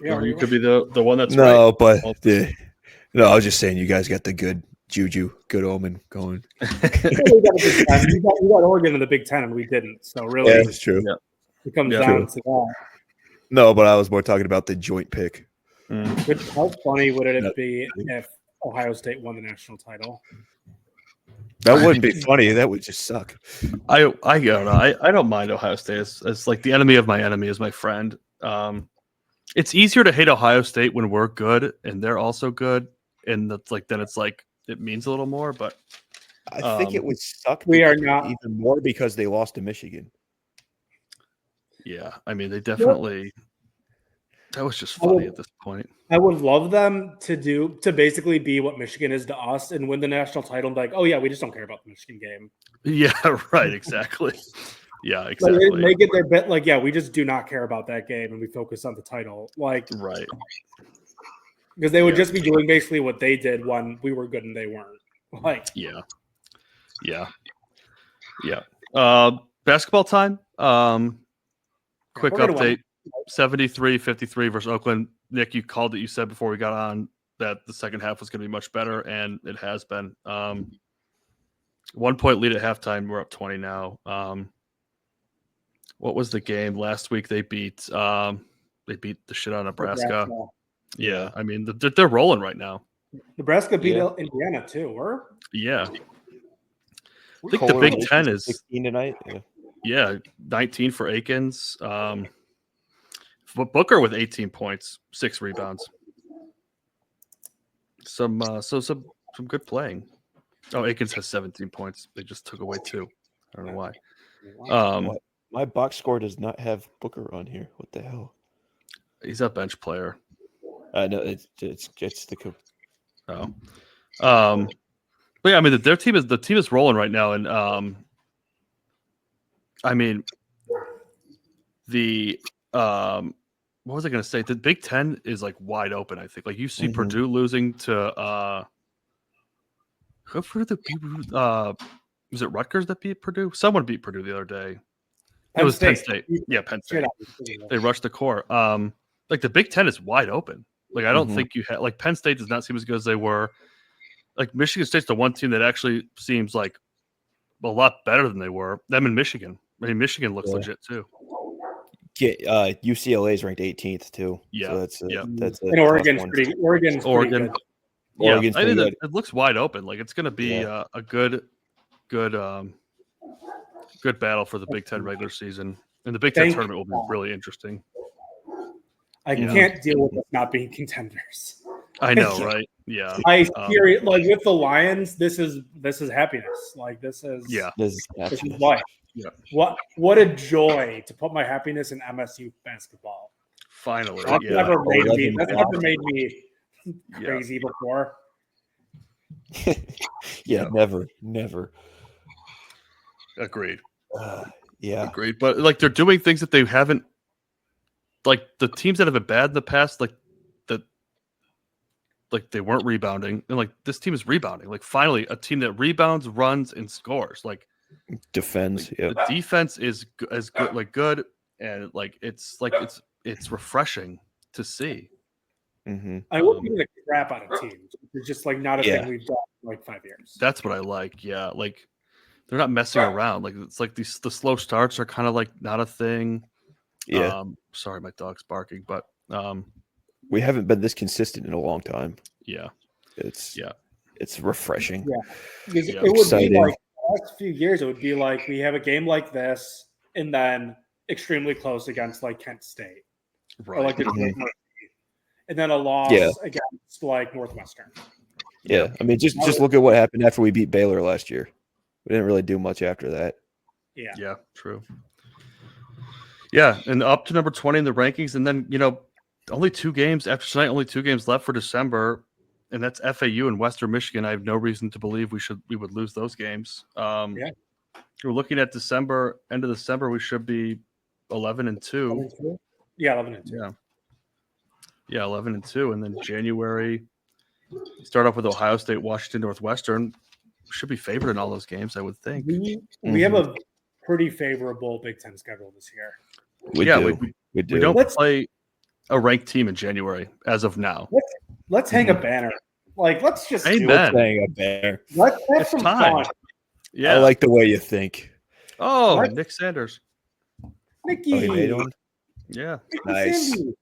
Yeah,
or you could be the one that's
no,
right.
but no, I was just saying you guys got the good juju, good omen going.
You got Oregon in the Big Ten, and we didn't. So really,
Yeah, that's true.
Yeah.
it comes
Yeah.
down to that.
No, but I was more talking about the joint pick.
How funny would it be if Ohio State won the national title?
That wouldn't be funny. That would just suck.
I don't know. I don't mind Ohio State. It's like the enemy of my enemy is my friend. It's easier to hate Ohio State when we're good and they're also good, and that's like then it's like it means a little more. But
I think it would suck.
We are not
even more because they lost to Michigan.
yeah, I mean they definitely. That was just funny at this point.
I would love them to basically be what Michigan is to us and win the national title and be like, oh yeah, we just don't care about the Michigan game.
Yeah, right. Exactly. Yeah, exactly.
Like, make it their bit like, yeah, we just do not care about that game and we focus on the title. Like,
right.
Because they would just be doing basically what they did when we were good and they weren't. Like,
yeah. Basketball time. Quick update. 73-53 versus Oakland. Nick, you called it. You said before we got on that the second half was going to be much better, and it has been. 1 point lead at halftime. We're up 20 now. What was the game last week? They beat the shit out of Nebraska. Yeah, I mean they're rolling right now.
Nebraska beat Indiana too.
Yeah. I think the Big Ten is
16 tonight.
Yeah, 19 for Akins. Booker with 18 points, 6 rebounds. Some good playing. Oh, Akins has 17 points. They just took away 2. I don't know why.
My box score does not have Booker on here. What the hell?
He's a bench player.
I know it's the.
Oh. But yeah, I mean the team is rolling right now, and I mean the what was I going to say? The Big Ten is like wide open. I think like you see Purdue losing to who for the was it Rutgers that beat Purdue? Someone beat Purdue the other day. It was Penn State. Yeah, Penn State. They rushed the core. Like the Big Ten is wide open. Like I don't think you had like Penn State does not seem as good as they were. Like Michigan State's the one team that actually seems like a lot better than they were. Them in Michigan. I mean, Michigan looks legit too.
UCLA is ranked 18th too.
Yeah,
so that's
and Oregon's pretty good.
Yeah,
Oregon's
I think
good.
it looks wide open. Like it's going to be a good battle for the Big Ten regular season, and the Big Ten tournament will be really interesting.
I can't deal with us not being contenders.
I know, right? Yeah.
I serious like with the Lions, this is happiness. Like this is
This is
this is life.
Yeah.
What a joy to put my happiness in MSU basketball.
Finally.
That's
Yeah.
never made me
11
that's never made me crazy before.
Never.
Agreed.
Yeah.
Agreed. But like they're doing things that they haven't, like the teams that have been bad in the past, like that, like they weren't rebounding, and like this team is rebounding. Like finally, a team that rebounds, runs, and scores. Like
Defends. Yeah.
the defense is as good, like good, and like it's refreshing to see.
Mm-hmm.
I would be the crap out of teams. It's just like not a thing we've done in like 5 years.
That's what I like. Yeah, like they're not messing around. Like it's like the slow starts are kind of like not a thing.
Yeah.
Sorry, my dog's barking, but
We haven't been this consistent in a long time.
yeah,
It's refreshing.
Yeah. Because
Yeah.
it would
Exciting.
be like the last few years, it would be like we have a game like this and then extremely close against like Kent State. Or
right.
like the Detroit Mercy. And then a loss against like Northwestern.
Yeah. I mean, just look at what happened after we beat Baylor last year. We didn't really do much after that.
Yeah.
Yeah, true. Yeah, and up to number 20 in the rankings, and then only 2 games after tonight. Only 2 games left for December, and that's FAU and Western Michigan. I have no reason to believe we would lose those games. We're looking at December, end of December. We should be 11-2.
Yeah, 11-2.
Yeah, 11-2, and then January. Start off with Ohio State, Washington, Northwestern. Should be favored in all those games, I would think.
We have a pretty favorable Big Ten schedule this year.
We do. We
don't play a ranked team in January as of now.
Let's hang a banner. Like, let's just
Amen.
Hang up there.
Let's have
It's
some
time.
fun.
Yeah.
I like the way you think.
Oh,
What?
Nick Sanders.
Mickey.
Oh, you made one?
Yeah.
Nice.
Sandy.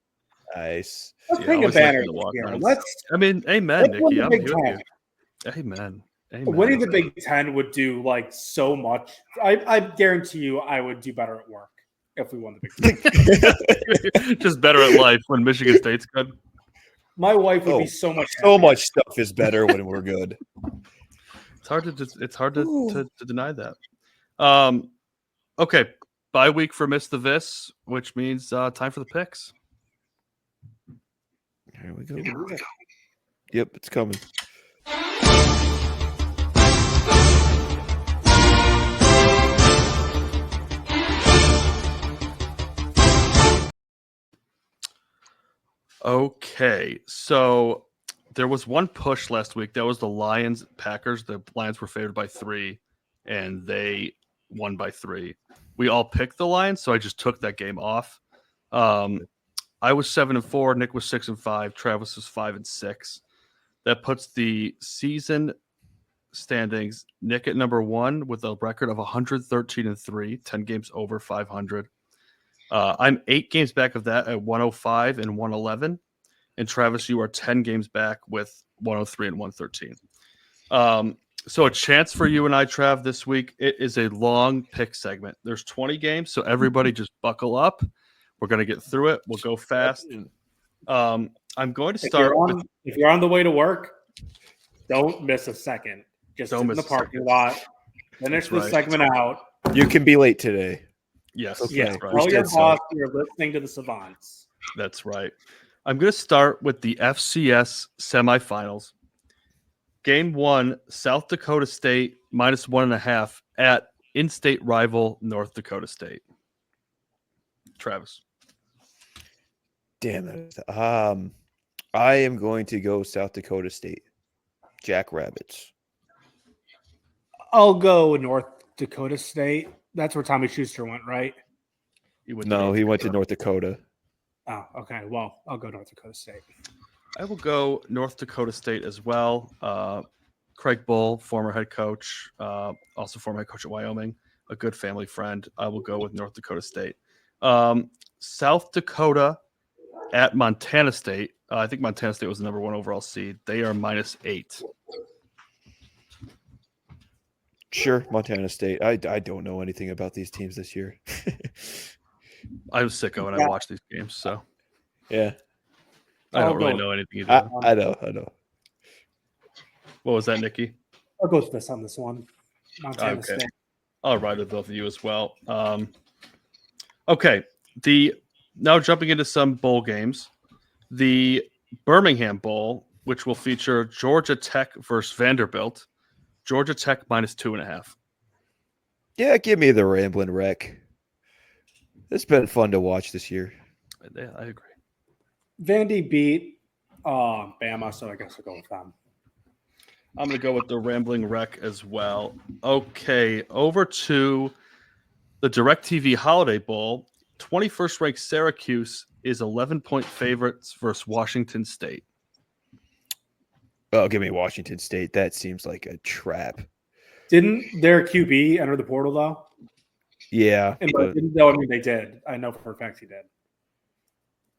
Nice.
Let's
Yeah,
hang a
always like
banner
the
this year.
walk-ons.
Let's
I mean, amen,
let's win
Nikki.
the
I'm
Big
here with
Ten.
you. Amen.
Winning the Big Ten would do like so much. I guarantee you I would do better at work if we won the Big Ten.
Just better at life when Michigan State's good.
My wife would be so much
So
happier.
much stuff is better when we're good.
It's hard to deny that. Okay, bye week for Miss the Vis, which means time for the picks.
Here we go. Yep, it's coming.
Okay, so there was one push last week. That was the Lions Packers. The Lions were favored by 3, and they won by 3. We all picked the Lions, so I just took that game off. I was 7-4. Nick was 6-5. Travis was 5-6. That puts the season standings. Nick at number 1 with a record of 113-3, 10 games over 500. I'm 8 games back of that at 105 and 111. And Travis, you are 10 games back with 103 and 113. So a chance for you and I, Trav, this week. It is a long pick segment. There's 20 games, so everybody just buckle up. We're going to get through it. We'll go fast. I'm going to start
if you're on the way to work, don't miss a second. Just
Don't
sit in
miss
the
a
parking
second.
lot. Finish the
right.
segment out.
You can be late today.
Yes,
Okay.
Yeah,
that's right.
tell your
said so.
boss you're listening to the Savants.
That's right. I'm going to start with the FCS semifinals. Game 1, South Dakota State -1.5 at in-state rival North Dakota State. Travis.
Damn it. I am going to go South Dakota State. Jackrabbits.
I'll go North Dakota State. That's where Tommy Schuster went, right?
He went to
No,
North
he went to
Dakota.
North Dakota.
Oh, okay. Well, I'll go North Dakota State.
I will go North Dakota State as well. Craig Bull, former head coach, also former head coach at Wyoming, a good family friend. I will go with North Dakota State. South Dakota at Montana State. I think Montana State was the number 1 overall seed. They are -8.
Sure, Montana State. I don't know anything about these teams this year.
I was sicko when I watched these games. So
Yeah,
I
I'll
don't really
go-
know anything either.
I know.
What was that, Nikki?
I'll go with this on this one. Montana
Okay.
State.
I'll ride with both of you as well. Okay. Now jumping into some bowl games. The Birmingham Bowl, which will feature Georgia Tech versus Vanderbilt. Georgia Tech -2.5.
Yeah, give me the Ramblin' Wreck. It's been fun to watch this year.
Yeah, I agree.
Vandy beat Bama, so I guess I'll go with them.
I'm going to go with the Rambling Wreck as well. Okay, over to the DirecTV Holiday Bowl. 21st ranked Syracuse is 11-point favorites versus Washington State.
Oh, give me Washington State. That seems like a trap.
Didn't their QB enter the portal though?
Yeah,
And
but-
no, I mean they did. I know for a fact he did.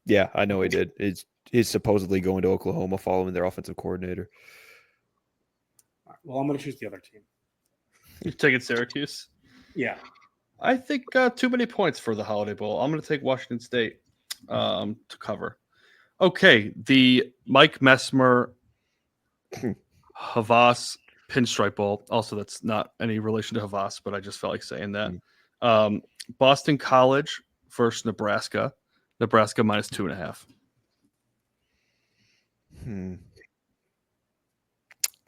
yeah, I know he did. He's supposedly going to Oklahoma following their offensive coordinator.
All right, well, I'm going to choose the other team.
You're taking Syracuse?
Yeah.
I think too many points for the Holiday Bowl. I'm going to take Washington State to cover. Okay, the Mike Messmer Havas Pinstripe Bowl. Also, that's not any relation to Havas, but I just felt like saying that. Boston College versus Nebraska. Nebraska -2.5.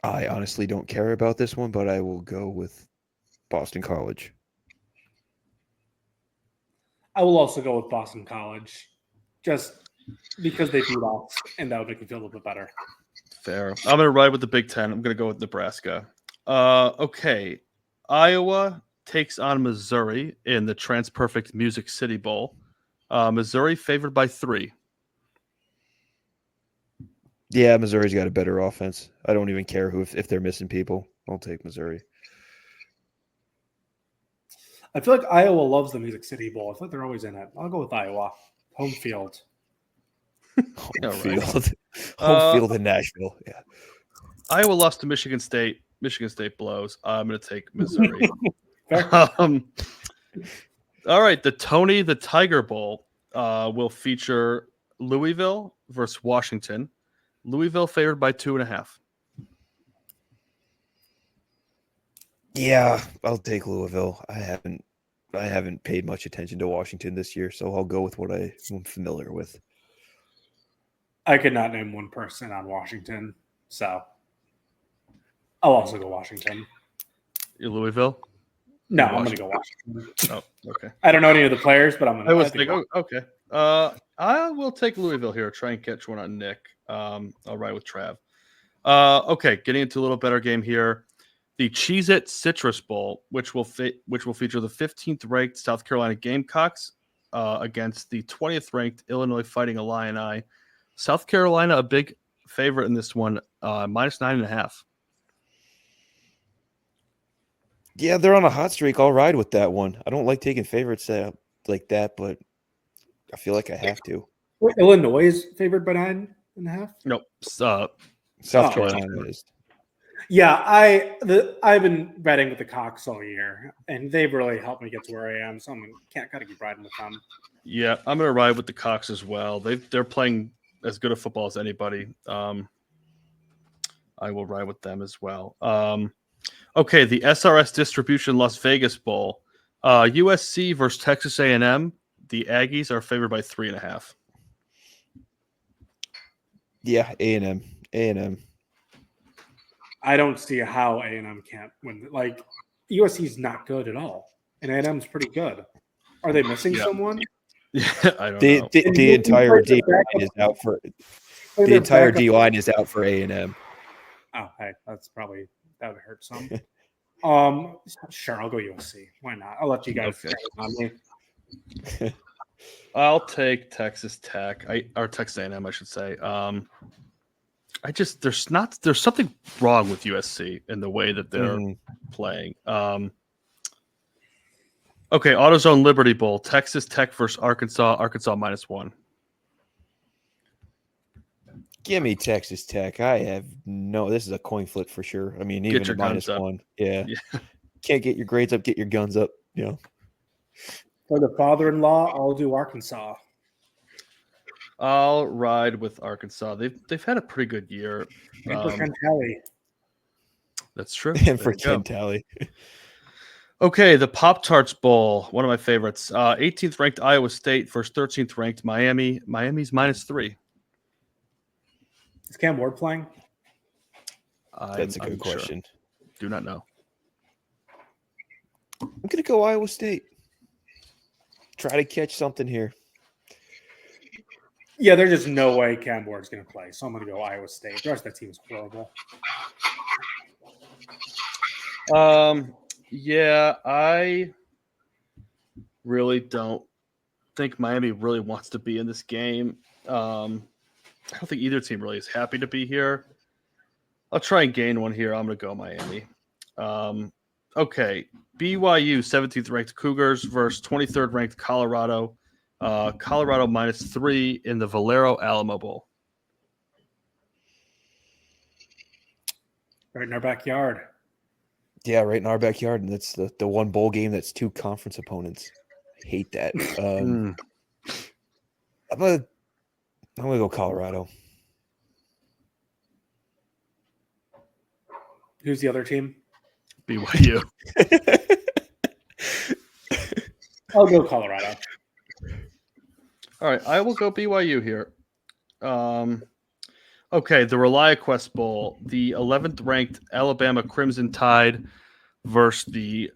I honestly don't care about this one, but I will go with Boston College.
I will also go with Boston College just because they beat us, and that would make me feel a little bit better.
Fair. I'm going to ride with the Big Ten. I'm going to go with Nebraska. Okay. Iowa takes on Missouri in the TransPerfect Music City Bowl. Missouri favored by 3.
Yeah, Missouri's got a better offense. I don't even care if they're missing people. I'll take Missouri.
I feel like Iowa loves the Music City Bowl. I feel like they're always in it. I'll go with Iowa. Home field.
Yeah, right.
Home field in Nashville. Yeah.
Iowa lost to Michigan State. Michigan State blows. I'm going to take Missouri.
Fair.
All right. The Tony the Tiger Bowl will feature Louisville versus Washington. Louisville favored by 2.5.
Yeah, I'll take Louisville. I haven't paid much attention to Washington this year, so I'll go with what I'm familiar with.
I could not name one person on Washington, so I'll also go Washington.
Louisville?
No, I'm going to go Washington.
Oh, okay.
I don't know any of the players, but I'm going to.
I was thinking, okay. I will take Louisville here. Try and catch one on Nick. I'll ride with Trav. Okay, getting into a little better game here. The Cheez-It Citrus Bowl, which will feature the 15th ranked South Carolina Gamecocks against the 20th ranked Illinois Fighting Illini. South Carolina a big favorite in this one, -9.5.
Yeah, they're on a hot streak. I'll ride with that one. I don't like taking favorites like that, but I feel like I have to.
Illinois is favored by 9.5.
Nope.
South Carolina is.
Yeah, I've been betting with the Cox all year, and they've really helped me get to where I am. So gotta keep riding with them.
Yeah, I'm going to ride with the Cox as well. They're playing as good a football as anybody. I will ride with them as well. Okay, the SRS Distribution Las Vegas Bowl, USC versus Texas A&M. The Aggies are favored by 3.5.
Yeah, A&M.
I don't see how A&M can't win. Like USC's not good at all, and A&M's pretty good. Are they missing someone?
Yeah, I don't
The
know.
the entire D line is out for the entire D line is out for A&M.
Oh, hey, that would hurt some. Sure, I'll go USC. Why not? I'll let you guys
Okay.
on me.
I'll take Texas Tech. Or Texas A&M, I should say. There's something wrong with USC in the way that they're playing. Okay, AutoZone Liberty Bowl, Texas Tech versus Arkansas. Arkansas -1.
Give me Texas Tech. This is a coin flip for sure. I mean,
Get
even
your guns up.
-1. Yeah. Can't get your grades up, get your guns up.
For the father-in-law, I'll do Arkansas.
I'll ride with Arkansas. They've had a pretty good year.
And for Kentelly.
That's true.
And for
There you go.
Ken Tally.
Okay, the Pop-Tarts Bowl, one of my favorites. 18th ranked Iowa State versus 13th ranked Miami. Miami's -3.
Is Cam Ward playing?
That's a good
I'm
question.
Sure. Do not know.
I'm going to go Iowa State. Try to catch something here.
Yeah, there's just no way Cam Ward's going to play. So I'm going to go Iowa State. The rest of that team is horrible.
Yeah, I really don't think Miami really wants to be in this game. I don't think either team really is happy to be here. I'll try and gain one here. I'm going to go Miami. Okay, BYU 17th ranked Cougars versus 23rd ranked Colorado. Colorado -3 in the Valero Alamo Bowl.
Right in our backyard.
Yeah, right in our backyard. And that's the one bowl game that's 2 conference opponents. I hate that. I'm gonna go Colorado.
Who's the other team?
BYU.
I'll go Colorado.
All right, I will go BYU here. Okay, the ReliaQuest Bowl, the 11th ranked Alabama Crimson Tide versus the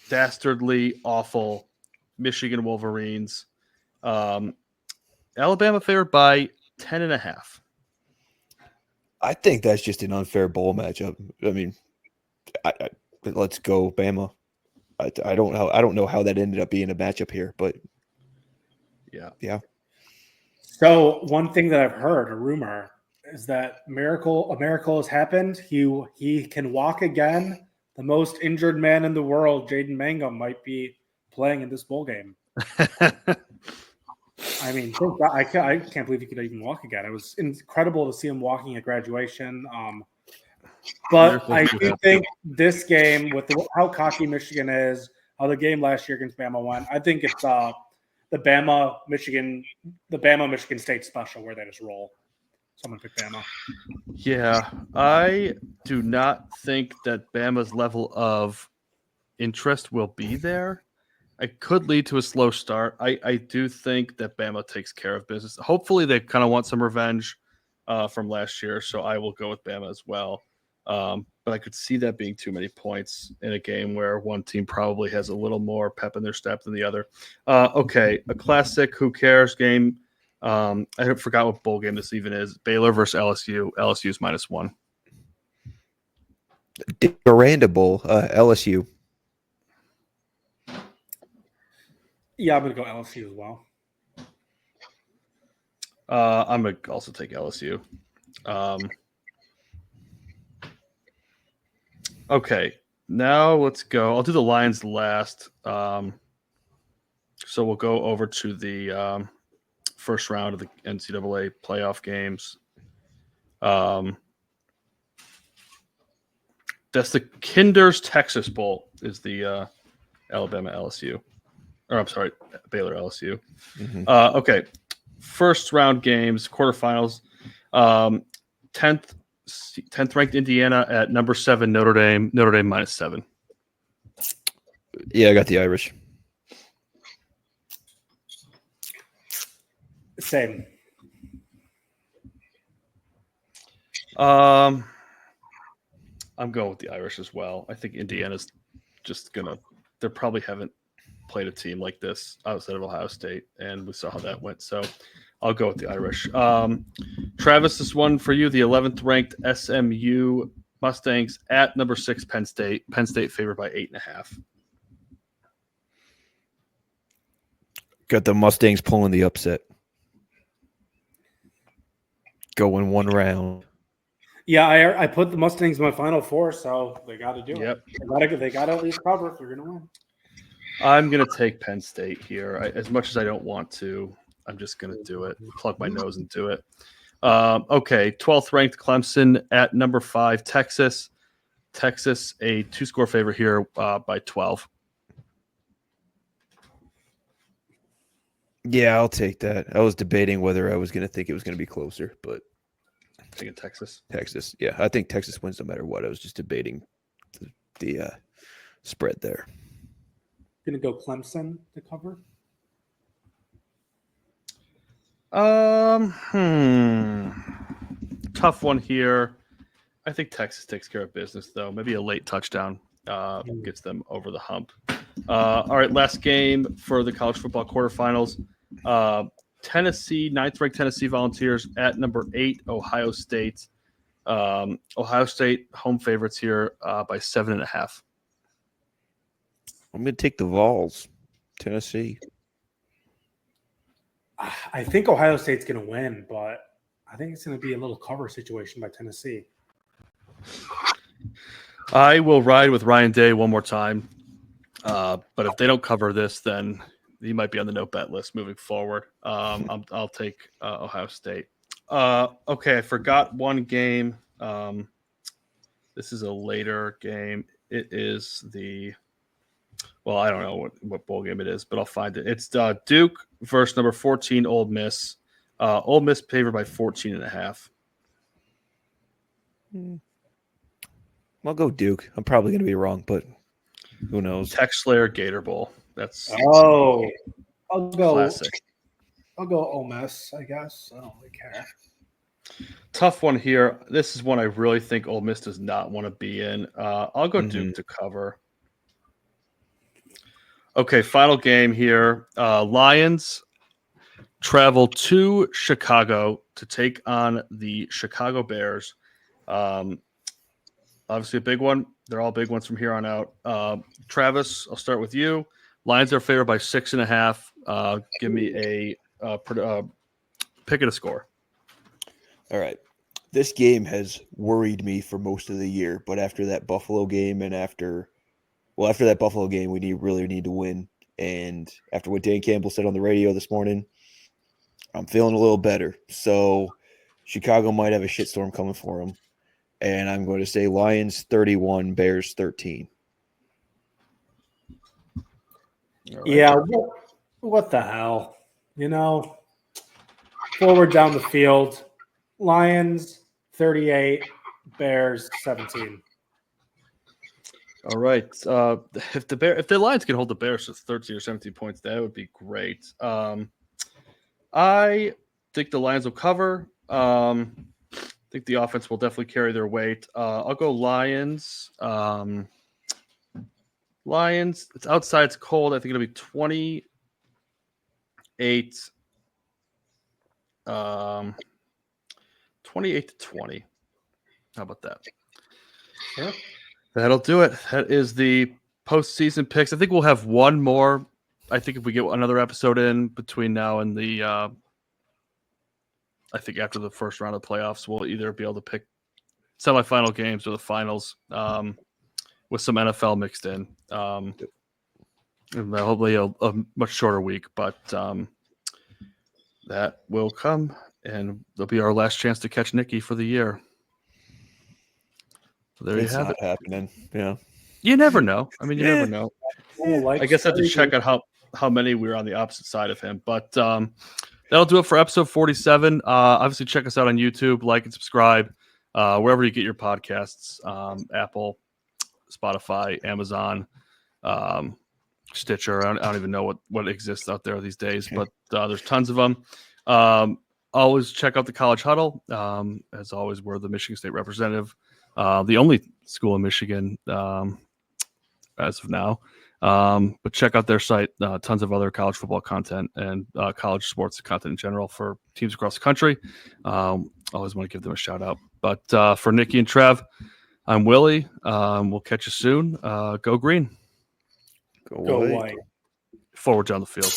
dastardly awful Michigan Wolverines. Alabama favored by 10.5.
I think that's just an unfair bowl matchup. I mean, let's go Bama. I don't know how that ended up being a matchup here, but yeah.
So one thing that I've heard, a rumor, is that a miracle has happened. He can walk again. The most injured man in the world, Jaden Mangum, might be playing in this bowl game. I mean, I can't believe he could even walk again. It was incredible to see him walking at graduation. But I do think this game, with how cocky Michigan is, how the game last year against Bama went, I think it's the Bama Michigan State special where they just roll. Someone pick Bama.
Yeah, I do not think that Bama's level of interest will be there. It could lead to a slow start. I do think that Bama takes care of business. Hopefully, they kind of want some revenge from last year, so I will go with Bama as well. But I could see that being too many points in a game where one team probably has a little more pep in their step than the other. Okay, a classic who cares game. I forgot what bowl game this even is. Baylor versus LSU. LSU's -1.
Miranda Bowl, LSU.
Yeah, I'm going to go LSU as well.
I'm going to also take LSU. Okay, now let's go. I'll do the Lions last. So we'll go over to the first round of the NCAA playoff games. That's the Kinder's Texas Bowl is the Alabama LSU. Or I'm sorry, Baylor LSU.
Mm-hmm.
Okay, first round games, quarterfinals. 10th ranked Indiana at number 7 Notre Dame. Notre Dame -7.
Yeah, I got the Irish.
Same.
I'm going with the Irish as well. I think Indiana's just gonna. They probably haven't played a team like this outside of Ohio State, and we saw how that went. So I'll go with the Irish. Travis, this one for you: the 11th ranked SMU Mustangs at number 6 Penn State. Penn State favored by 8.5.
Got the Mustangs pulling the upset. Going one round.
Yeah, I put the Mustangs in my Final Four, so they got to do it. They got to at least cover if they're going to win.
I'm going to take Penn State here. As much as I don't want to, I'm just going to do it. Plug my nose and do it. Okay, 12th ranked Clemson at number 5 Texas. Texas, a 2-score favorite here by 12.
Yeah, I'll take that. I was debating whether I was going to think it was going to be closer, but
Taking Texas.
Texas. Yeah, I think Texas wins no matter what. I was just debating the spread there.
Gonna go Clemson to cover.
Tough one here. I think Texas takes care of business, though. Maybe a late touchdown gets them over the hump. All right, last game for the college football quarterfinals. Tennessee, 9th-ranked Tennessee Volunteers at number 8, Ohio State. Ohio State home favorites here by 7.5.
I'm going to take the Vols, Tennessee.
I think Ohio State's going to win, but I think it's going to be a little cover situation by Tennessee.
I will ride with Ryan Day one more time. But if they don't cover this, then he might be on the no bet list moving forward. I'll take Ohio State. Okay, I forgot one game. This is a later game. It is I don't know what bowl game it is, but I'll find it. It's Duke versus number 14 Ole Miss. Ole Miss favored by 14.5.
I'll go Duke. I'm probably going to be wrong, but who knows?
Tech Slayer Gator Bowl. That's
I'll go.
classic.
I'll go Ole Miss, I guess. I don't really care.
Tough one here. This is one I really think Ole Miss does not want to be in. I'll go Duke to cover. Okay, final game here. Lions travel to Chicago to take on the Chicago Bears. Obviously a big one. They're all big ones from here on out. Travis, I'll start with you. Lions are favored by 6.5. Give me a pick it a score.
All right. This game has worried me for most of the year, but after that Buffalo game and after that Buffalo game, we really need to win. And after what Dan Campbell said on the radio this morning, I'm feeling a little better. So Chicago might have a shitstorm coming for them. And I'm going to say Lions 31, Bears 13.
Right.
Yeah, what the hell? Forward down the field. Lions 38, Bears 17.
All right. If the Lions can hold the Bears to 13 or 17 points, that would be great. I think the Lions will cover. I think the offense will definitely carry their weight. I'll go Lions. Lions. It's outside. It's cold. I think it'll be 28. 28-20. How about that?
Sure.
That'll do it. That is the postseason picks. I think we'll have one more. I think if we get another episode in between now and I think after the first round of playoffs, we'll either be able to pick semifinal games or the finals with some NFL mixed in. And hopefully a much shorter week, but that will come, and there'll be our last chance to catch Nikki for the year. So there
It's
you have it.
Happening. Yeah.
You never know. I mean, you never know.
Like
I guess I have to check out how many we were on the opposite side of him. But that'll do it for episode 47. Obviously, check us out on YouTube, like and subscribe wherever you get your podcasts, Apple, Spotify, Amazon, Stitcher. I don't even know what exists out there these days, but there's tons of them. Always check out the College Huddle. As always, we're the Michigan State representative, the only school in Michigan as of now. But check out their site. Tons of other college football content and college sports content in general for teams across the country. Always want to give them a shout out. But for Nikki and Trev, I'm Willie. We'll catch you soon. Go green.
Go white.
Forward down the field.